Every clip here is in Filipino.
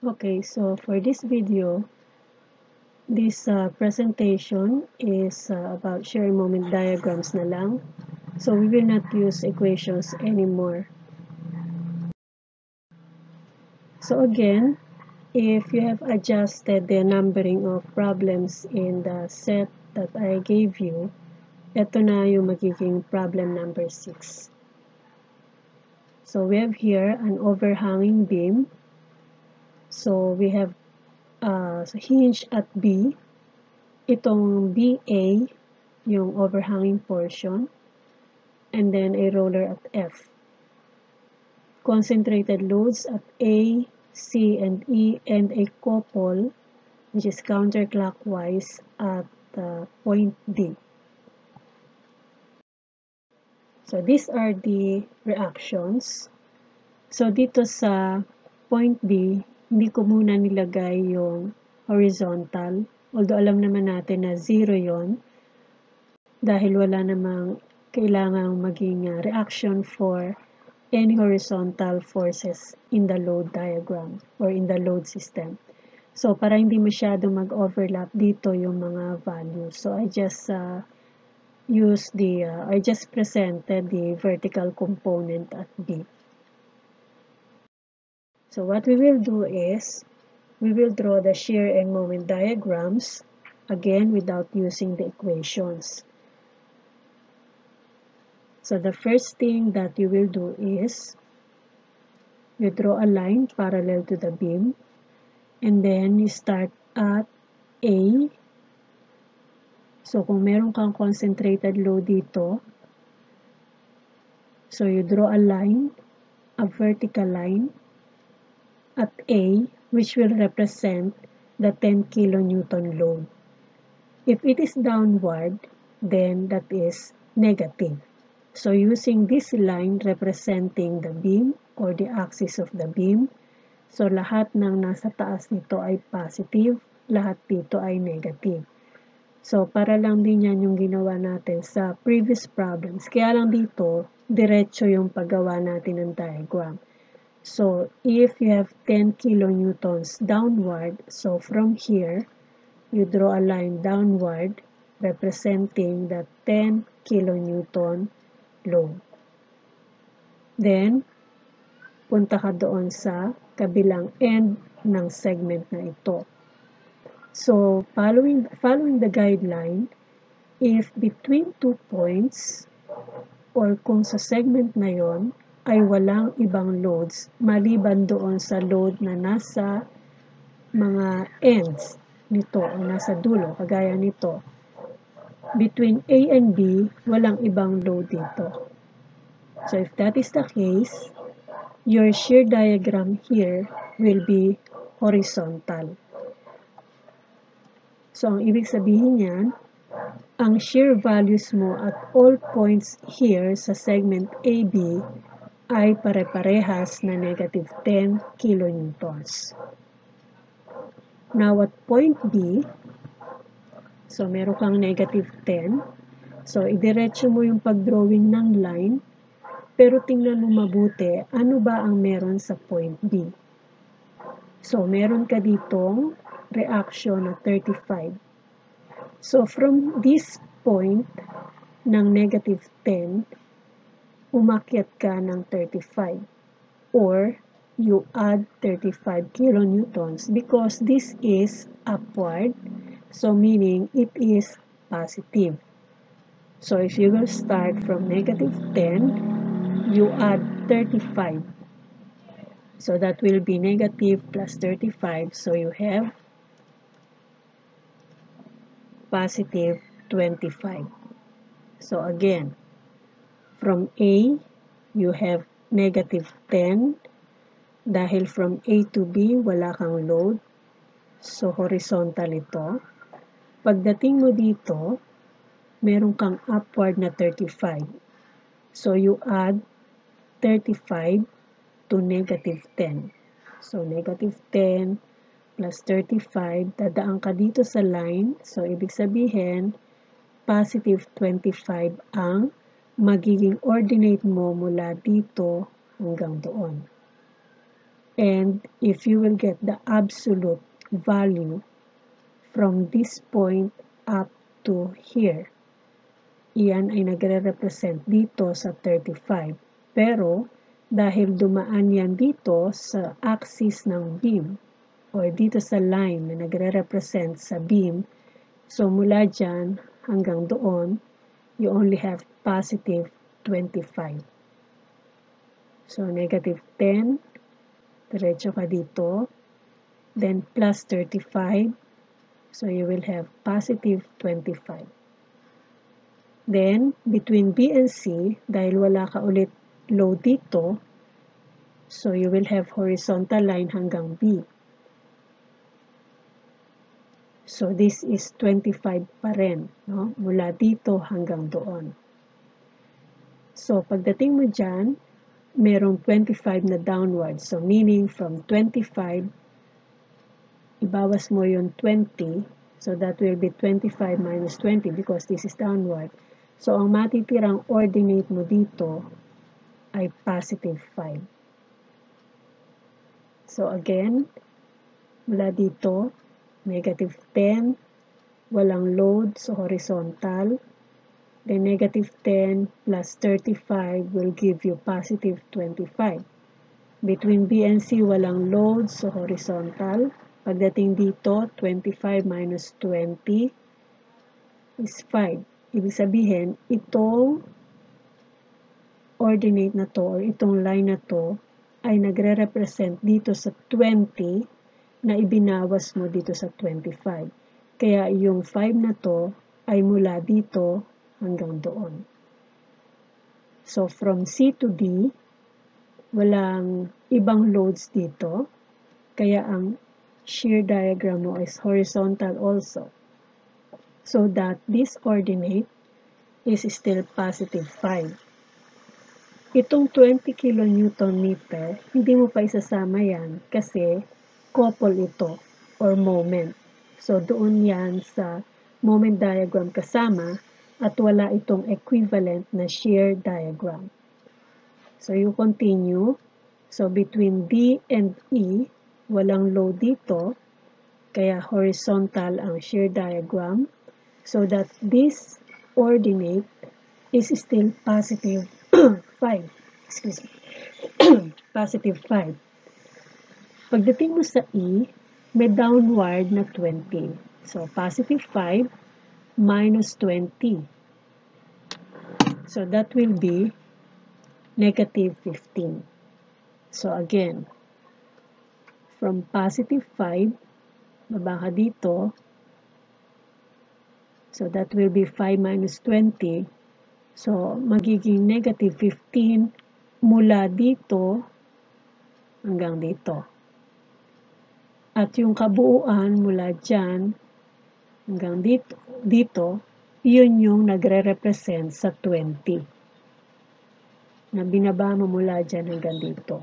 Okay, so for this video, this presentation is about shear moment diagrams na lang. So we will not use equations anymore. So again, if you have adjusted the numbering of problems in the set that I gave you, ito na yung magiging problem number 6. So we have here an overhanging beam. So we have a hinge at B. Itong BA, yung overhanging portion, and then a roller at F. Concentrated loads at A, C, and E, and a couple, which is counterclockwise at point D. So these are the reactions. So dito sa point B, hindi ko muna nilagay yung horizontal. Although alam naman natin na 0 yon dahil wala namang kailangang maging reaction for any horizontal forces in the load diagram or in the load system. So para hindi masyado mag-overlap dito yung mga values. So I just I just presented the vertical component at B. So what we will do is, we will draw the shear and moment diagrams, again without using the equations. So the first thing that you will do is, you draw a line parallel to the beam, and then you start at A. So kung meron kang concentrated load dito, so you draw a line, a vertical line, at A, which will represent the 10 kilonewton load. If it is downward, then that is negative. So using this line representing the beam or the axis of the beam, so lahat ng nasa taas nito ay positive, lahat dito ay negative. So para lang din yan yung ginawa natin sa previous problems. Kaya lang dito, diretso yung paggawa natin ng diagram. So if you have 10 kilonewtons downward, so from here, you draw a line downward representing the 10 kilonewton load. Then, punta ka doon sa kabilang end ng segment na ito. So, following the guideline, if between 2 points, or kung sa segment na yon ay walang ibang loads maliban doon sa load na nasa mga ends nito o nasa dulo, kagaya nito. Between A and B, walang ibang load dito. So if that is the case, your shear diagram here will be horizontal. So ang ibig sabihin niyan, ang shear values mo at all points here sa segment AB ay pare-parehas na negative 10 kilonewtons. Now at point B, so meron kang negative 10. So idiretso mo yung pagdrawing ng line, pero tingnan mo mabuti, ano ba ang meron sa point B? So meron ka ditong reaction na 35. So from this point ng negative 10, umakyat ka ng 35, or you add 35 kilonewtons because this is upward, so meaning it is positive. So if you will start from negative 10, you add 35. So that will be negative plus 35, so you have positive 25. So again, from A, you have negative 10. Dahil from A to B, wala kang load. So, horizontal ito. Pagdating mo dito, meron kang upward na 35. So, you add 35 to negative 10. So, negative 10 plus 35, dadaan ka dito sa line. So, ibig sabihin, positive 25 ang magiging ordinate mo mula dito hanggang doon. And if you will get the absolute value from this point up to here, iyan ay nagre-represent dito sa 35. Pero, dahil dumaan yan dito sa axis ng beam, or dito sa line na nagre-represent sa beam, so mula dyan hanggang doon, you only have positive 25. So, negative 10, diretso ka dito, then plus 35, so you will have positive 25. Then, between B and C, dahil wala ka ulit load dito, so you will have horizontal line hanggang B. So, this is 25 pa rin, no? Mula dito hanggang doon. So, pagdating mo dyan, merong 25 na downward. So, meaning from 25, ibawas mo yung 20. So, that will be 25 minus 20 because this is downward. So, ang matitirang ordinate mo dito ay positive 5. So, again, mula dito, negative 10, walang load, so horizontal. Then negative 10 plus 35 will give you positive 25. Between B and C, walang load, so horizontal. Pagdating dito, 25 minus 20 is 5. Ibig sabihin, itong ordinate na to, or itong line na to, ay nagre-represent dito sa 20 na ibinawas mo dito sa 25. Kaya yung 5 na to ay mula dito hanggang doon. So, from C to D, walang ibang loads dito, kaya ang shear diagram mo is horizontal also. So that this ordinate is still positive 5. Itong 20 kN meter, hindi mo pa isasama yan kasi couple ito or moment. So doon yan sa moment diagram kasama at wala itong equivalent na shear diagram. So you continue. So between D and E, walang load dito, kaya horizontal ang shear diagram, so that this ordinate is still positive 5. Excuse me. Positive 5. Pagdating mo sa E, may downward na 20. So, positive 5 minus 20. So, that will be negative 15. So, again, from positive 5, baba ka dito. So, that will be 5 minus 20. So, magiging negative 15 mula dito hanggang dito. At yung kabuuan mula dyan hanggang dito, yun yung nagre-represent sa 20. Na binaba mo mula dyan hanggang dito.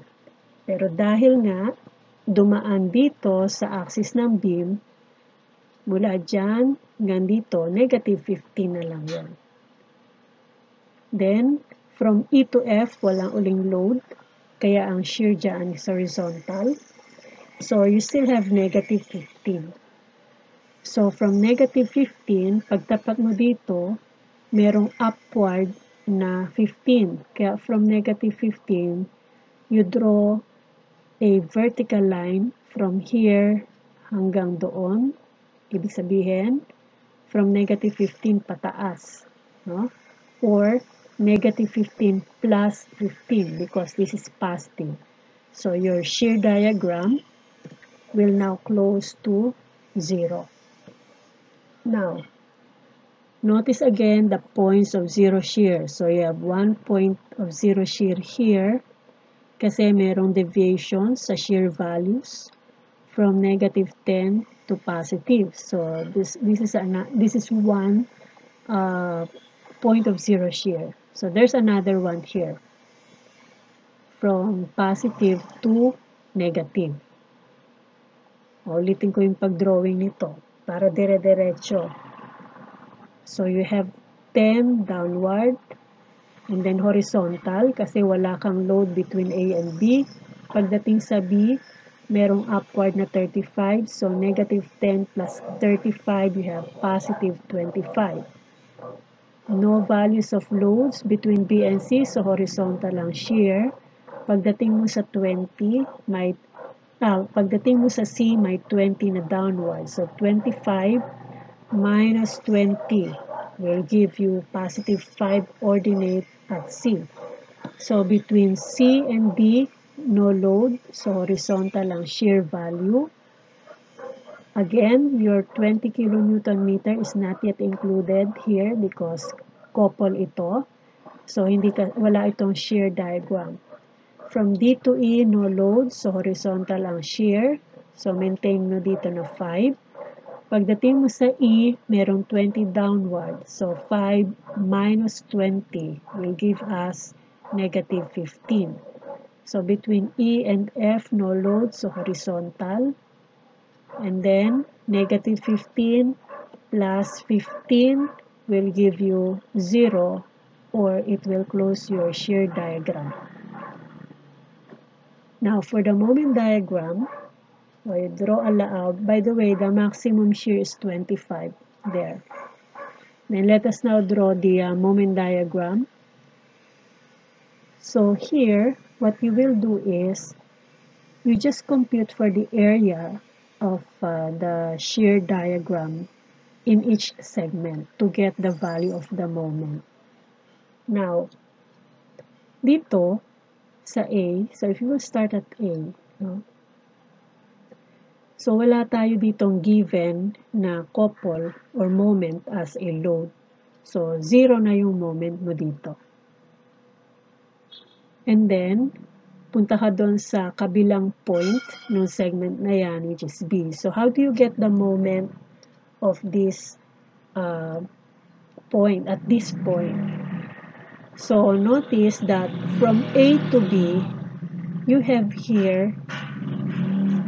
Pero dahil nga, dumaan dito sa axis ng beam, mula dyan hanggang dito, negative 15 na lang yun. Then, from E to F, walang uling load, kaya ang shear dyan is horizontal. So, you still have negative 15. So, from negative 15, pagtapat mo dito, merong upward na 15. Kaya from negative 15, you draw a vertical line from here hanggang doon. Ibig sabihin, from negative 15 pataas. No? Or negative 15 plus 15 because this is positive. So, your shear diagram will now close to 0. Now, notice again the points of zero shear. So, you have 1 point of zero shear here kasi merong deviation sa shear values from negative 10 to positive. So, this is one point of zero shear. So, there's another one here from positive to negative. Ulitin ko yung pag-drawing nito para dire-diretso. So, you have 10 downward and then horizontal kasi wala kang load between A and B. Pagdating sa B, merong upward na 35. So, negative 10 plus 35, you have positive 25. No values of loads between B and C, so horizontal lang shear. Pagdating mo sa 20, pagdating mo sa C, may 20 na downward. So, 25 minus 20 will give you positive 5 ordinate at C. So, between C and D, no load. So, horizontal ang shear value. Again, your 20 kilonewton meter is not yet included here because couple ito. So, wala itong shear diagram. From D to E, no load. So, horizontal ang shear. So, maintain mo dito na 5. Pagdating mo sa E, merong 20 downward. So, 5 minus 20 will give us negative 15. So, between E and F, no load. So, horizontal. And then, negative 15 plus 15 will give you 0, or it will close your shear diagram. Now, for the moment diagram, I draw aloud. By the way, the maximum shear is 25 there. Then let us now draw the moment diagram. So here, what you will do is, you just compute for the area of the shear diagram in each segment to get the value of the moment. Now, dito, sa A, so if you will start at A, no? So, wala tayo ditong given na couple or moment as a load. So, 0 na yung moment mo dito. And then, punta ka doon sa kabilang point ng segment na yan, which is B. So, how do you get the moment of this point, at this point? So, notice that from A to B, you have here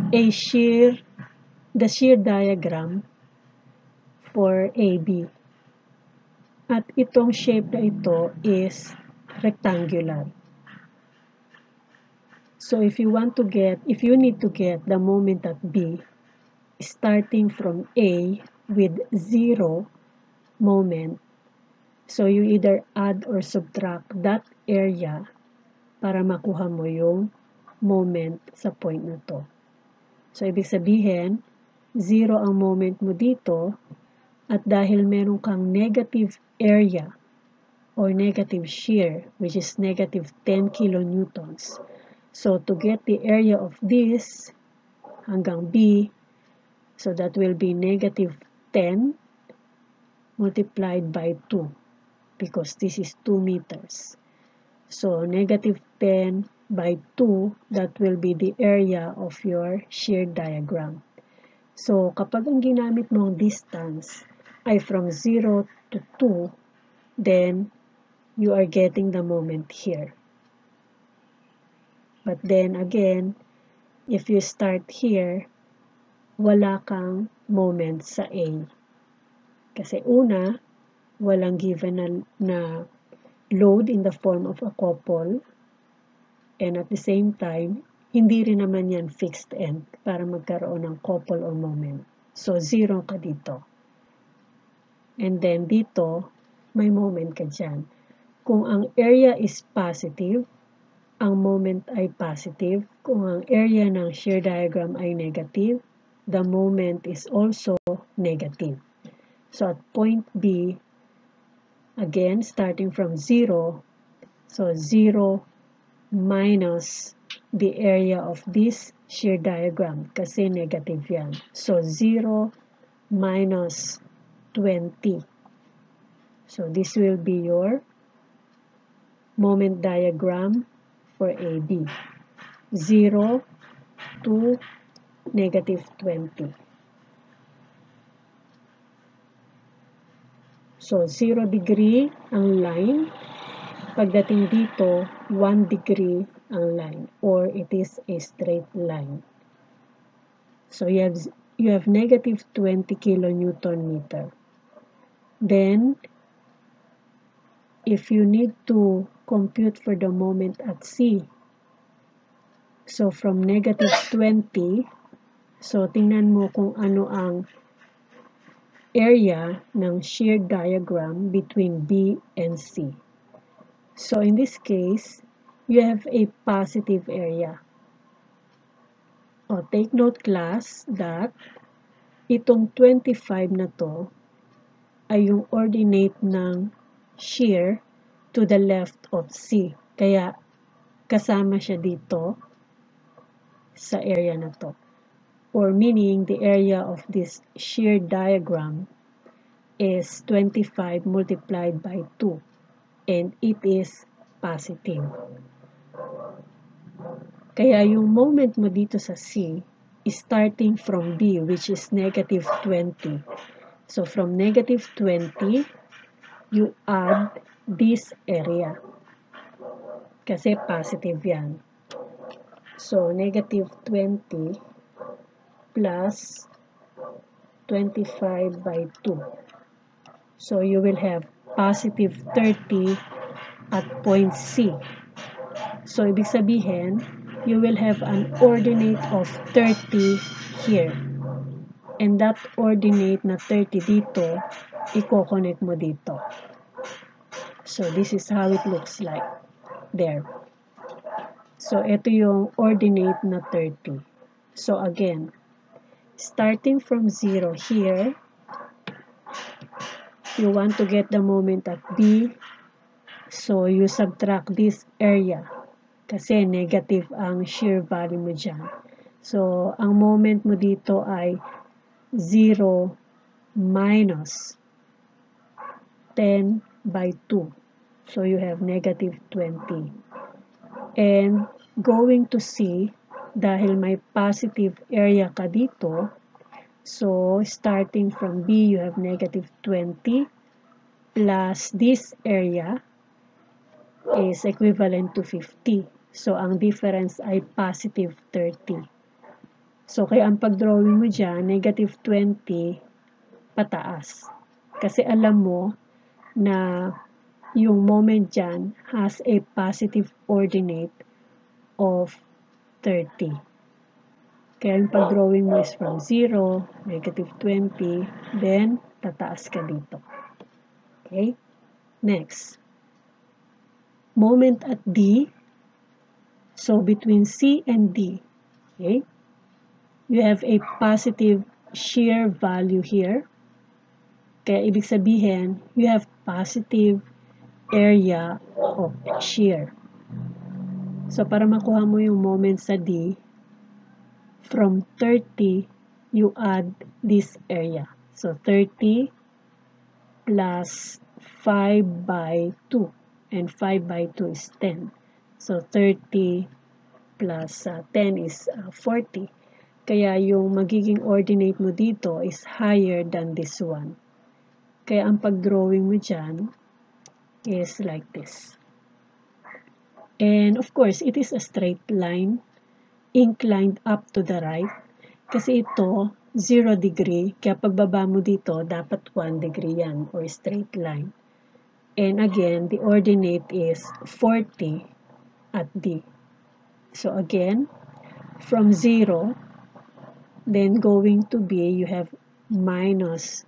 the shear diagram for AB. At itong shape na ito is rectangular. So if you need to get the moment at B, starting from A with 0 moment, so you either add or subtract that area para makuha mo yung moment sa point na to. So, ibig sabihin, 0 ang moment mo dito, at dahil meron kang negative area or negative shear, which is negative 10 kilonewtons. So, to get the area of this hanggang B, so that will be negative 10 multiplied by 2, because this is 2 meters. So, negative 10 by 2, that will be the area of your shear diagram. So, kapag ang ginamit mo ang distance ay from 0 to 2, then you are getting the moment here. But then again, if you start here, wala kang moment sa A. Kasi una, walang given na load in the form of a couple, and at the same time, hindi rin naman yan fixed end para magkaroon ng couple or moment. So, 0 ka dito. And then dito, may moment ka dyan. Kung ang area is positive, ang moment ay positive. Kung ang area ng shear diagram ay negative, the moment is also negative. So, at point B, again, starting from 0, so 0 minus the area of this shear diagram kasi negative yan. So, 0 minus 20. So, this will be your moment diagram for AB. 0 to negative 20. So, 0 degree ang line. Pagdating dito, 1 degree ang line, or it is a straight line. So, you have negative 20 kilonewton meter. Then, if you need to compute for the moment at C, So, from negative 20, so tingnan mo kung ano ang area ng shear diagram between B and C. So, in this case, you have a positive area. O, take note class that itong 25 na to ay yung ordinate ng shear to the left of C. Kaya, kasama siya dito sa area na to. Or meaning, the area of this shear diagram is 25 multiplied by 2. And it is positive. Kaya yung moment mo dito sa C is starting from B, which is negative 20. So, from negative 20, you add this area. Kasi positive yan. So, negative 20 plus 25 by 2. So, you will have positive 30 at point C. So, ibig sabihin, you will have an ordinate of 30 here. And that ordinate na 30 dito, i-connect mo dito. So, this is how it looks like there. So, ito yung ordinate na 30. So, again, starting from 0 here, you want to get the moment at B, so you subtract this area. Kasi negative ang shear value mo dyan. So, ang moment mo dito ay 0 minus 10 by 2. So, you have negative 20. And going to C, dahil may positive area ka dito, so starting from B, you have negative 20 plus this area is equivalent to 50. So, ang difference ay positive 30. So, kaya ang pag-drawing mo dyan, negative 20 pataas. Kasi alam mo na yung moment dyan has a positive ordinate of 30. Kaya yung pag-drawing mo is from 0, negative 20, then tataas ka dito. Okay? Next. Moment at D. So, between C and D, okay, you have a positive shear value here. Kaya ibig sabihin, you have positive area of shear. So, para makuha mo yung moment sa D, from 30, you add this area. So, 30 plus 5 by 2. And 5 by 2 is 10. So, 30 plus 10 is 40. Kaya yung magiging ordinate mo dito is higher than this one. Kaya ang pag-drawing mo dyan is like this. And of course, it is a straight line inclined up to the right. Kasi ito, 0 degree. Kaya pagbaba mo dito, dapat 1 degree yan or straight line. And again, the ordinate is 40 at D. So again, from 0, then going to B, you have minus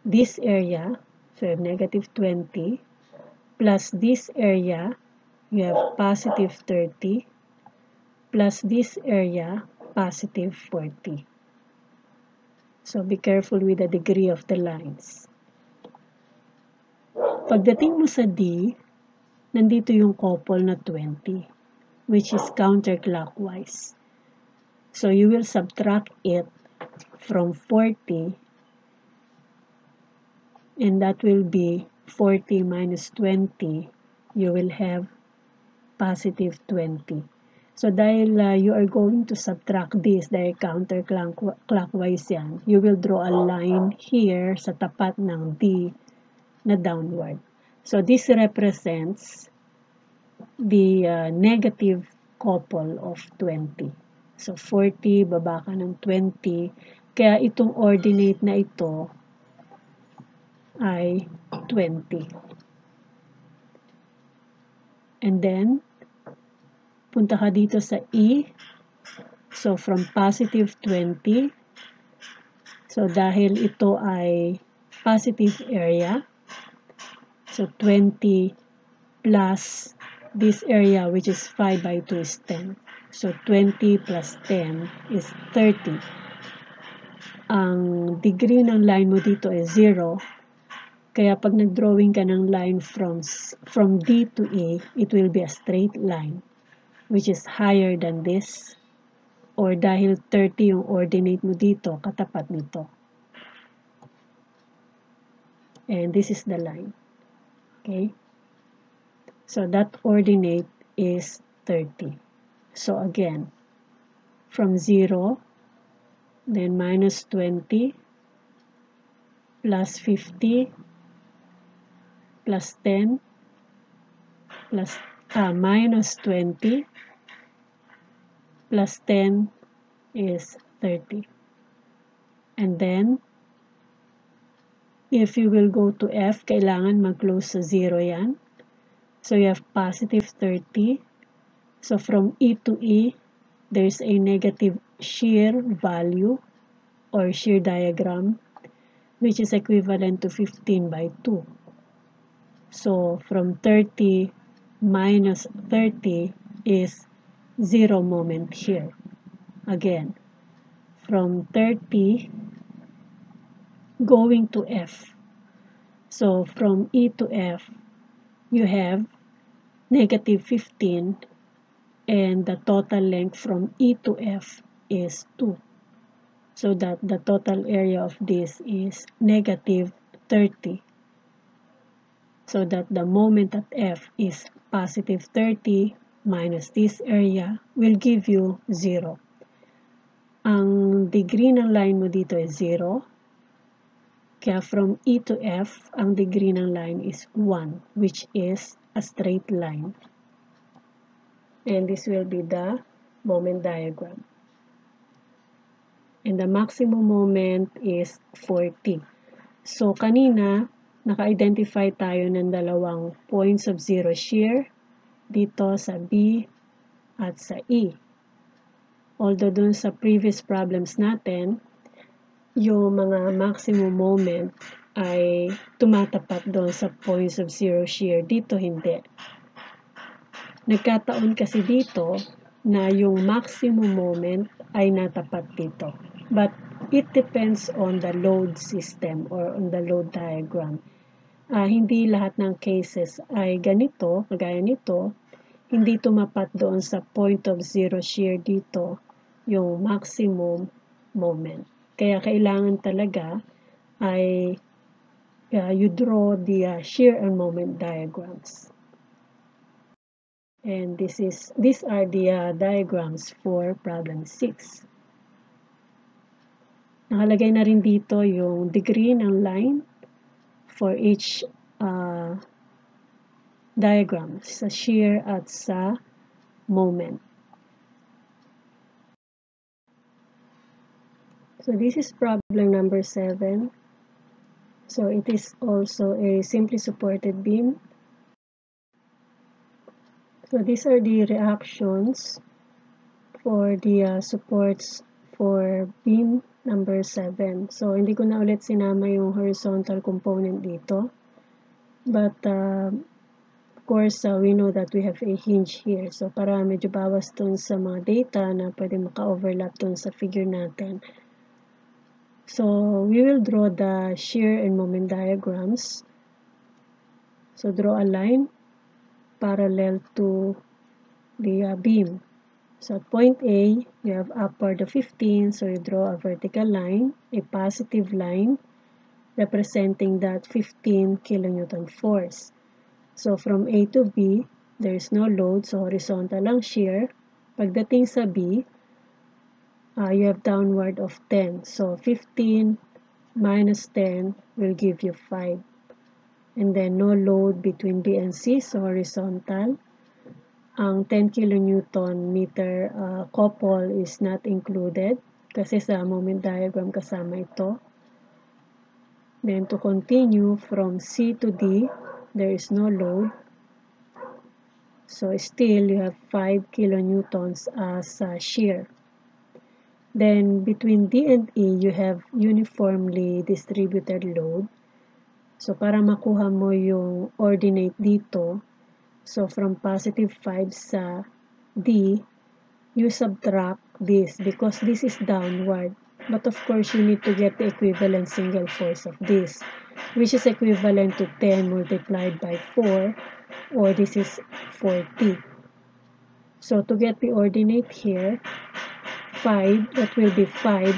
this area, so you have negative 20, plus this area, you have positive 30, plus this area, positive 40. So be careful with the degree of the lines. Pagdating mo sa D, nandito yung couple na 20, which is counterclockwise. So you will subtract it from 40, and that will be 40 minus 20, you will have positive 20. So dahil you are going to subtract this, dahil counterclockwise yan, you will draw a line here sa tapat ng D na downward. So this represents the negative couple of 20. So 40, baba ka ng 20. Kaya itong ordinate na ito ay 20. And then, punta ka dito sa E. So, from positive 20, so dahil ito ay positive area, so 20 plus this area which is 5 by 2 is 10. So, 20 plus 10 is 30. Ang degree ng line mo dito is 0. Kaya pag nag-drawing ka ng line from D to E, it will be a straight line which is higher than this. Or dahil 30 yung ordinate mo dito, katapat nito. And this is the line. Okay? So that ordinate is 30. So again, from 0, then minus 20, plus 50, plus 10, plus minus 20, plus 10 is 30. And then, if you will go to F, kailangan mag-close sa 0 yan. So you have positive 30. So from E to E, there's a negative shear value or shear diagram, which is equivalent to 15 by 2. So from 30 minus 30 is 0 moment here. Again, from 30 going to F. So from E to F, you have negative 15, and the total length from E to F is 2. So that the total area of this is negative 30. So that the moment at F is positive 30 minus this area will give you 0. Ang degree ng line mo dito is 0. Kaya from E to F, ang degree ng line is 1, which is a straight line. And this will be the moment diagram. And the maximum moment is 40. So, kanina, naka-identify tayo ng dalawang points of zero shear dito sa B at sa E. Although dun sa previous problems natin, yung mga maximum moment ay tumatapat doon sa points of zero shear. Dito hindi. Nagkataon kasi dito na yung maximum moment ay natapat dito. But it depends on the load system or on the load diagram. Hindi lahat ng cases ay ganito, kagaya nito, hindi tumapat doon sa point of zero shear dito yung maximum moment. Kaya kailangan talaga ay you draw the shear and moment diagrams. And these are the diagrams for problem 6. Nakalagay na rin dito yung degree ng line for each diagram, sa shear at sa moment. So this is problem number 7. So it is also a simply supported beam. So these are the reactions for the supports for beam number 7. So hindi ko na ulit sinama yung horizontal component dito. But of course, we know that we have a hinge here. So para medyo bawas dun sa mga data na pwede maka-overlap dun sa figure natin. So we will draw the shear and moment diagrams. So draw a line parallel to the beam. So at point A, you have upward of 15, so you draw a vertical line, a positive line, representing that 15 kilonewton force. So from A to B, there is no load, so horizontal lang shear. Pagdating sa B, you have downward of 10. So 15 minus 10 will give you 5. And then no load between B and C, so horizontal. Ang 10 kilonewton meter couple is not included kasi sa moment diagram kasama ito. Then to continue from C to D, there is no load. So still you have 5 kilonewtons as shear. Then, between D and E, you have uniformly distributed load. So, para makuha mo yung ordinate dito, so from positive 5 sa D, you subtract this because this is downward. But of course, you need to get the equivalent single force of this, which is equivalent to 10 multiplied by 4, or this is 40. So to get the ordinate here, 5, that will be 5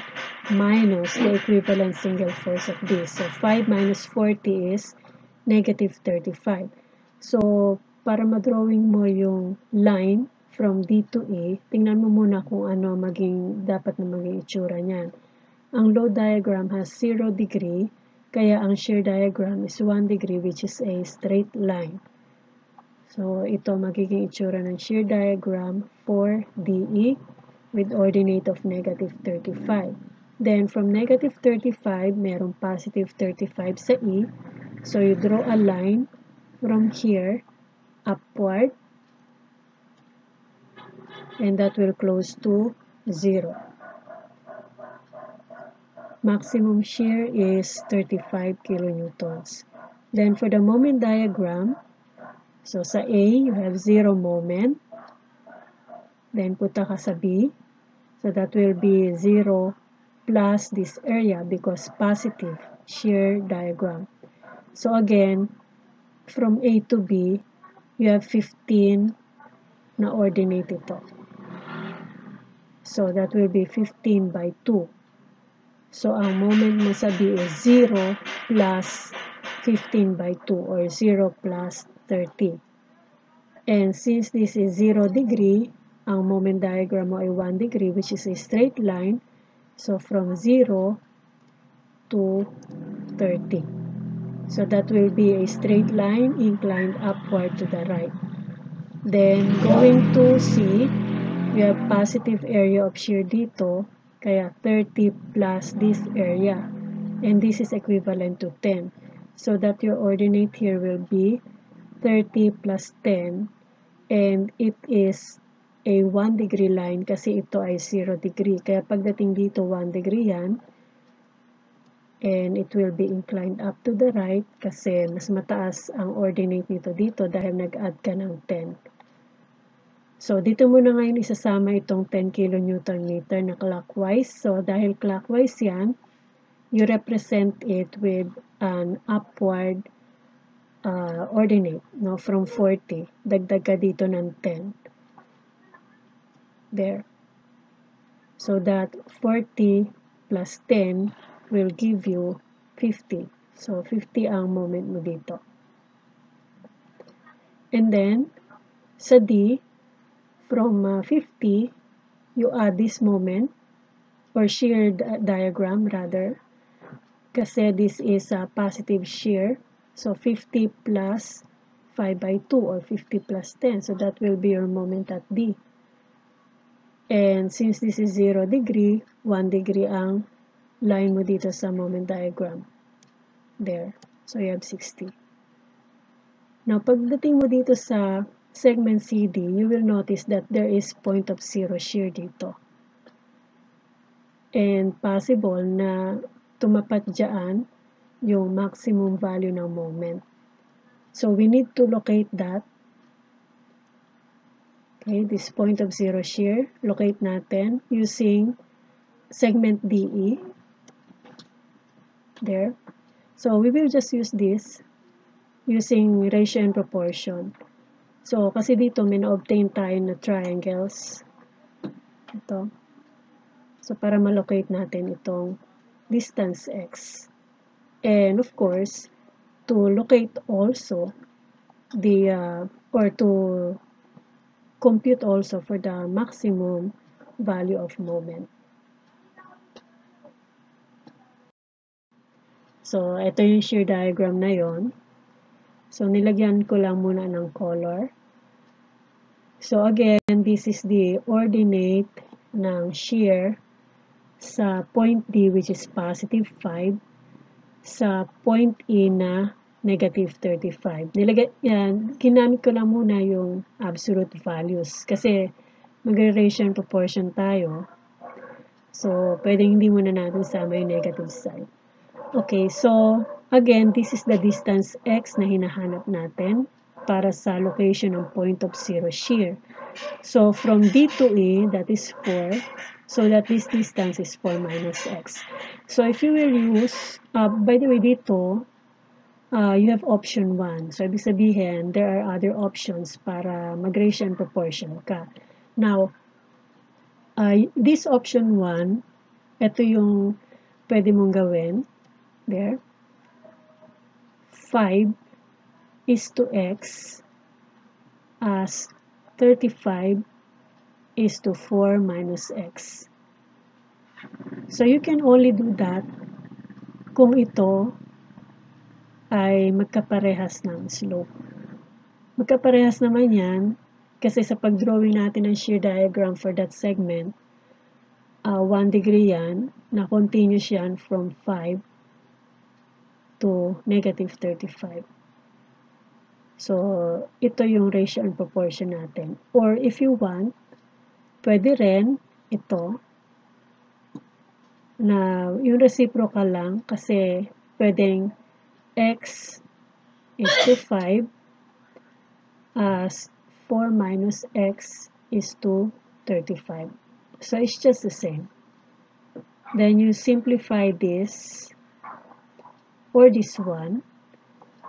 minus the equivalent single force of this. So 5 minus 40 is negative 35. So para madrawing mo yung line from D to E, tingnan mo muna kung ano dapat na maging itsura niyan. Ang load diagram has 0 degree, kaya ang shear diagram is 1 degree, which is a straight line. So ito magiging itsura ng shear diagram for DE with ordinate of negative 35. Then from negative 35, merong positive 35 sa E. So you draw a line from here upward, and that will close to 0. Maximum shear is 35 kilonewtons. Then for the moment diagram, so sa A, you have 0 moment. Then punta ka sa B. So that will be 0 plus this area because positive shear diagram. So again, from A to B, you have 15 na ordinate ito. So that will be 15 by 2. So ang moment mo sa B is 0 plus 15 by 2 or 0 plus 30. And since this is 0 degree, ang moment diagram mo ay 1 degree, which is a straight line. So from 0 to 30. So that will be a straight line inclined upward to the right. Then going to C, we have positive area of shear dito, kaya 30 plus this area. And this is equivalent to 10. So that your ordinate here will be 30 plus 10. And it is a 1 degree line kasi ito ay 0 degree. Kaya pagdating dito 1 degree yan. And it will be inclined up to the right kasi mas mataas ang ordinate nito dito dahil nag-add ka ng 10. So dito mo na ngayon isasama itong 10 kilonewton meter na clockwise. So dahil clockwise yan, you represent it with an upward ordinate, no, from 40. Dagdag ka dito ng 10. There. So that 40 plus 10 will give you 50. So 50 ang moment mo dito. And then, sa D, from 50, you add this moment, or shear diagram rather, kasi this is a positive shear. So 50 plus 5 by 2 or 50 plus 10. So that will be your moment at D. And since this is 0 degree, 1 degree ang line mo dito sa moment diagram. There. So you have 60. Now, pagdating mo dito sa segment CD, you will notice that there is point of zero shear dito. And possible na tumapat dyan yung maximum value ng moment. So we need to locate that. Okay, this point of zero shear, locate natin using segment DE. There. So we will just use this using ratio and proportion. So kasi dito may na-obtain tayo na triangles. Ito. So para ma-locate natin itong distance x. And of course, to locate also the or to compute also for the maximum value of moment. So, ito yung shear diagram na yon. So, nilagyan ko lang muna ng color. So, again, this is the ordinate ng shear sa point D, which is positive 5, sa point E na negative 35. Ginamit ko lang muna yung absolute values kasi magre-ratio and proportion tayo. So, pwedeng hindi muna natin sama yung negative side. Okay, so again, this is the distance x na hinahanap natin para sa location ng point of zero shear. So, from D to E, that is 4. So, that this distance is 4 minus x. So, if you will use, by the way, dito, you have option 1. So, ibig sabihin, there are other options para mag-ratio and proportion ka. Now, this option 1, ito yung pwede mong gawin. There. 5 is to x as 35 is to 4 minus x. So, you can only do that kung ito ay magkaparehas ng slope. Magkaparehas naman yan kasi sa pag-drawing natin ng shear diagram for that segment, 1 degree yan, na continuous yan from 5 to negative 35. So, ito yung ratio and proportion natin. Or if you want, pwede rin ito na yung reciprocal lang kasi pwedeng x is to 5 as 4 minus x is to 35. So it's just the same. Then you simplify this or this one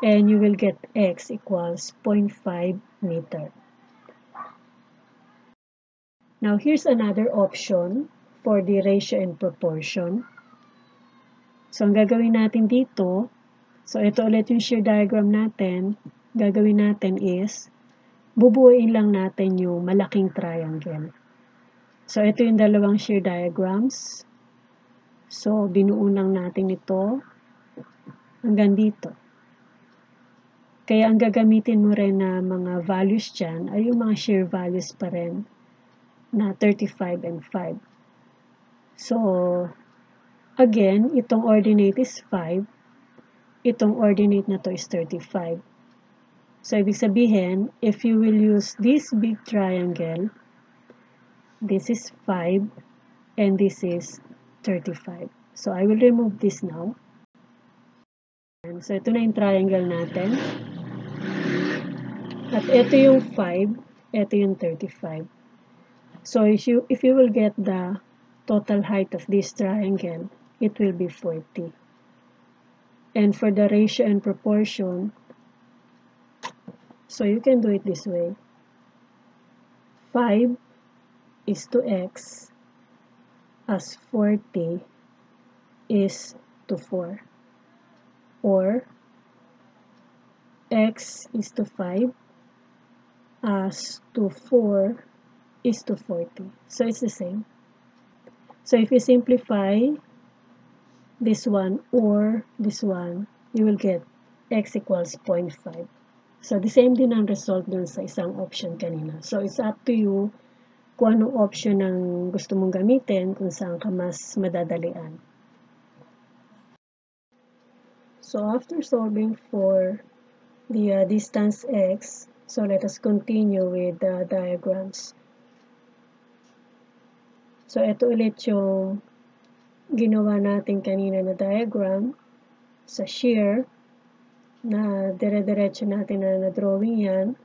and you will get x equals 0.5 meter. Now here's another option for the ratio and proportion. So ang gagawin natin dito, so ito ulit yung shear diagram natin, gagawin natin is bubuuin lang natin yung malaking triangle. So, ito yung dalawang shear diagrams. So, binuo lang natin ito hanggang dito. Kaya ang gagamitin mo rin na mga values dyan ay yung mga shear values pa rin na 35 and 5. So, again, itong ordinate is 5. Itong ordinate na to is 35. So, ibig sabihin, if you will use this big triangle, this is 5 and this is 35. So, I will remove this now. So, ito na yung triangle natin. At ito yung 5, ito yung 35. So, if you will get the total height of this triangle, it will be 40. And for the ratio and proportion, so you can do it this way. 5 is to x as 40 is to 4. Or x is to 5 as to 4 is to 40. So it's the same. So if you simplify this one or this one, you will get x equals 0.5. So the same din ang result dun sa isang option kanina. So it's up to you kung anong option ang gusto mong gamitin, kung saan ka mas madadalian. So after solving for the distance x, so let us continue with the diagrams. So ito ulit yung ginawa natin kanina na diagram sa shear na dire-diretso natin na drawing yan.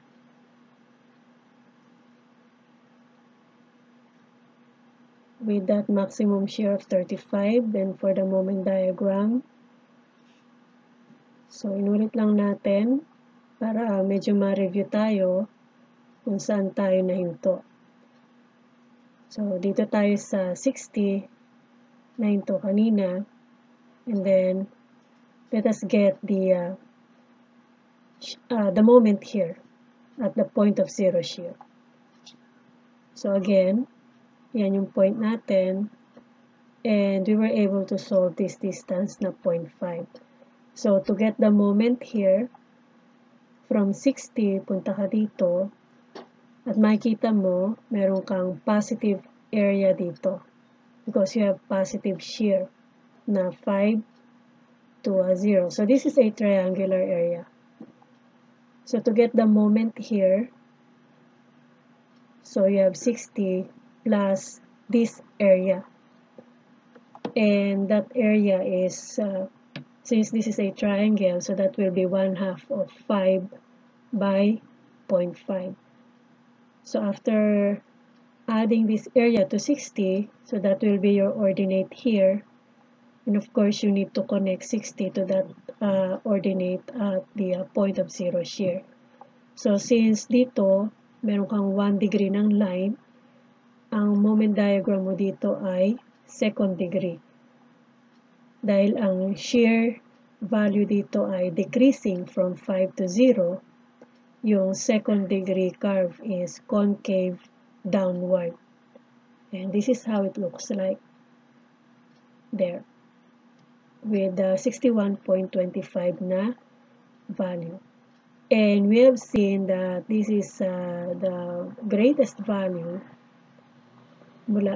With that maximum shear of 35, then for the moment diagram. So, inulit lang natin para medyo ma-review tayo kung saan tayo nahinto. So, dito tayo sa 60, nahinto kanina. And then, let us get the moment here at the point of zero shear. So, again, yan yung point natin. And we were able to solve this distance na 0.5. So, to get the moment here, from 60, punta ka dito, at makikita mo, meron kang positive area dito. Because you have positive shear na 5 to 0. So, this is a triangular area. So, to get the moment here, so you have 60 plus this area. And that area is, since this is a triangle, so that will be 1/2 of 5 by 0.5. So after adding this area to 60, so that will be your ordinate here. And of course, you need to connect 60 to that ordinate at the point of zero shear. So since dito, meron kang 1 degree ng line, ang moment diagram mo dito ay second degree. Dahil ang shear value dito ay decreasing from 5 to 0, yung second degree curve is concave downward. And this is how it looks like there with the 61.25 na value. And we have seen that this is the greatest value mula,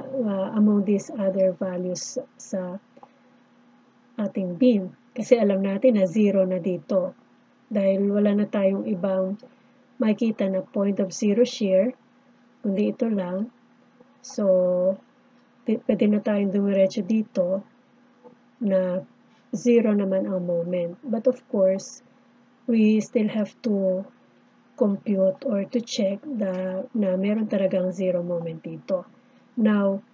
among these other values sa ating beam. Kasi alam natin na 0 na dito. Dahil wala na tayong ibang makikita na point of zero shear, kundi ito lang. So, pwede na tayong dumiretso dito na 0 naman ang moment. But of course, we still have to compute or to check na meron talagang 0 moment dito. Now,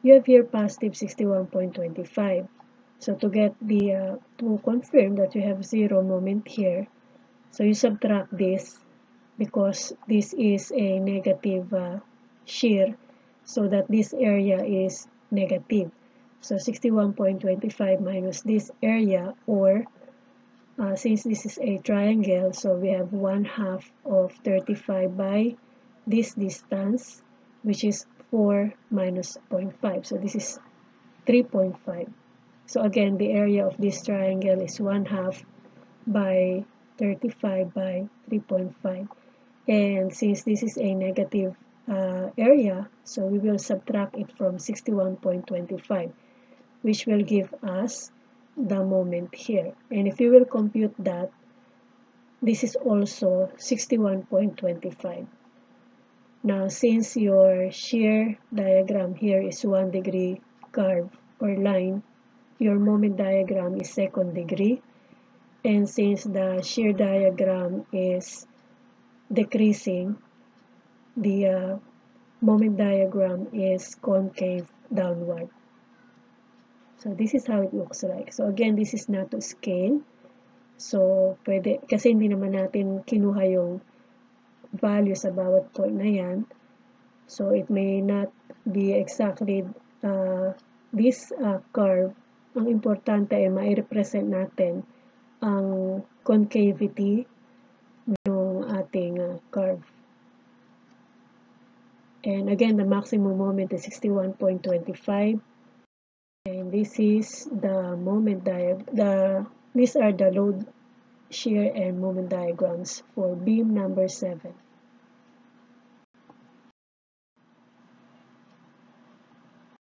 you have here positive 61.25. So to get to confirm that you have 0 moment here, so you subtract this because this is a negative shear, so that this area is negative. So 61.25 minus this area, or since this is a triangle, so we have 1/2 of 35 by this distance, which is 4 minus 0.5. So this is 3.5. So again, the area of this triangle is 1/2 by 35 by 3.5. And since this is a negative area, so we will subtract it from 61.25, which will give us the moment here. And if you will compute that, this is also 61.25. Now, since your shear diagram here is 1 degree curve or line, your moment diagram is second degree. And since the shear diagram is decreasing, the moment diagram is concave downward. So this is how it looks like. So again, this is not to scale. So pwede, kasi hindi naman natin kinuha yung value sa bawat point na yan. So it may not be exactly this curve. Ang importante ay mai-represent natin ang concavity ng ating curve. And again, the maximum moment is 61.25. And this is the moment diagram. These are the load, shear, and moment diagrams for beam number 7.